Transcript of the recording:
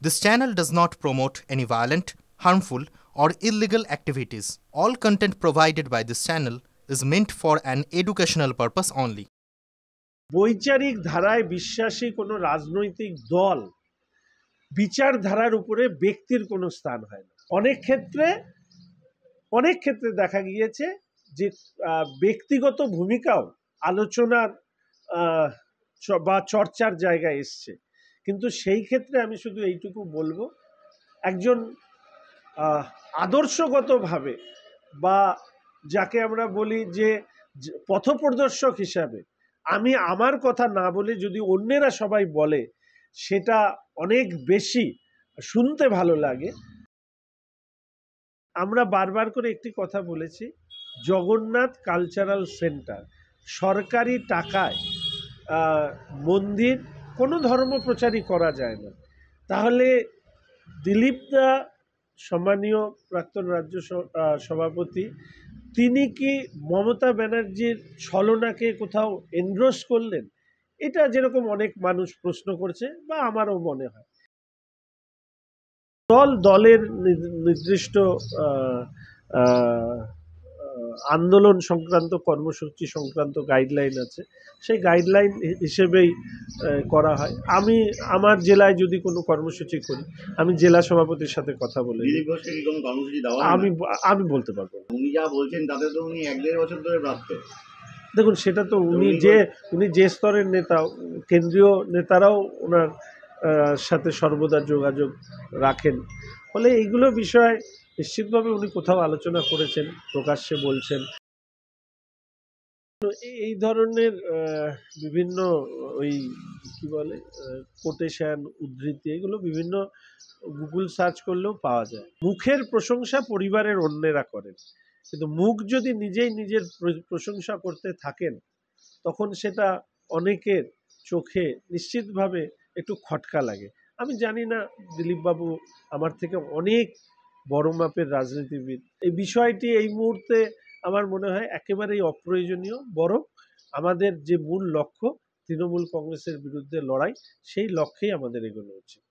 This channel does not promote any violent, harmful, or illegal activities. All content provided by this channel is meant for an educational purpose only. বৈচারিক ধারায় বিশ্বাসী কোনো রাজনৈতিক দল বিচারধারার উপরে ব্যক্তির কোনো স্থান হয় না। অনেক ক্ষেত্রে দেখা গিয়েছে যে ব্যক্তিগত ভূমিকাও আলোচনার বা চর্চার জায়গায় এসছে, কিন্তু সেই ক্ষেত্রে আমি শুধু এইটুকু বলবো, একজন আদর্শগতভাবে বা যাকে আমরা বলি যে পথপ্রদর্শক হিসাবে আমি আমার কথা না বলে যদি অন্যেরা সবাই বলে সেটা অনেক বেশি শুনতে ভালো লাগে। আমরা বারবার করে একটি কথা বলেছি, জগন্নাথ কালচারাল সেন্টার সরকারি টাকায় মন্দির কোনো ধর্ম প্রচারই করা যায় না। তাহলে দিলীপ দা সম্মানীয় প্রাক্তন রাজ্য সভাপতি, তিনি কি মমতা ব্যানার্জির ছলনাকে কোথাও এন্ডোর্স করলেন? এটা যেরকম অনেক মানুষ প্রশ্ন করছে বা আমারও মনে হয়। দলের নির্দিষ্ট আন্দোলন সংক্রান্ত কর্মসূচি সংক্রান্ত গাইডলাইন আছে, সেই গাইডলাইন হিসেবেই করা হয়। আমি আমার জেলায় যদি কোনো কর্মসূচি করি আমি জেলা সভাপতির সাথে কথা বলে আমি বলতে পারবো। উনি যা বলছেন তাতে তো উনি 1-1.5 বছর ধরে প্রাপ্ত। দেখুন, সেটা তো উনি যে স্তরের নেতা, কেন্দ্রীয় নেতারাও ওনার সাথে সর্বদা যোগাযোগ রাখেন, ফলে এইগুলো বিষয় নিশ্চিতভাবে উনি কোথাও আলোচনা করেছেন, প্রকাশ্যে বলছেন। এই ধরনের বিভিন্ন ওই কি বলে কোটেশন, উদ্ধৃতি, এগুলো বিভিন্ন গুগল সার্চ করলেও পাওয়া যায়। মুখের প্রশংসা পরিবারের অন্যেরা করেন, কিন্তু মুখ যদি নিজেই নিজের প্রশংসা করতে থাকেন তখন সেটা অনেকের চোখে নিশ্চিতভাবে একটু খটকা লাগে। আমি জানি না, দিলীপবাবু আমার থেকে অনেক বড় মাপের রাজনীতিবিদ, এই বিষয়টি এই মুহূর্তে আমার মনে হয় একেবারেই অপ্রয়োজনীয়। বরং আমাদের যে মূল লক্ষ্য তৃণমূল কংগ্রেসের বিরুদ্ধে লড়াই, সেই লক্ষ্যেই আমাদের এগোনো উচিত।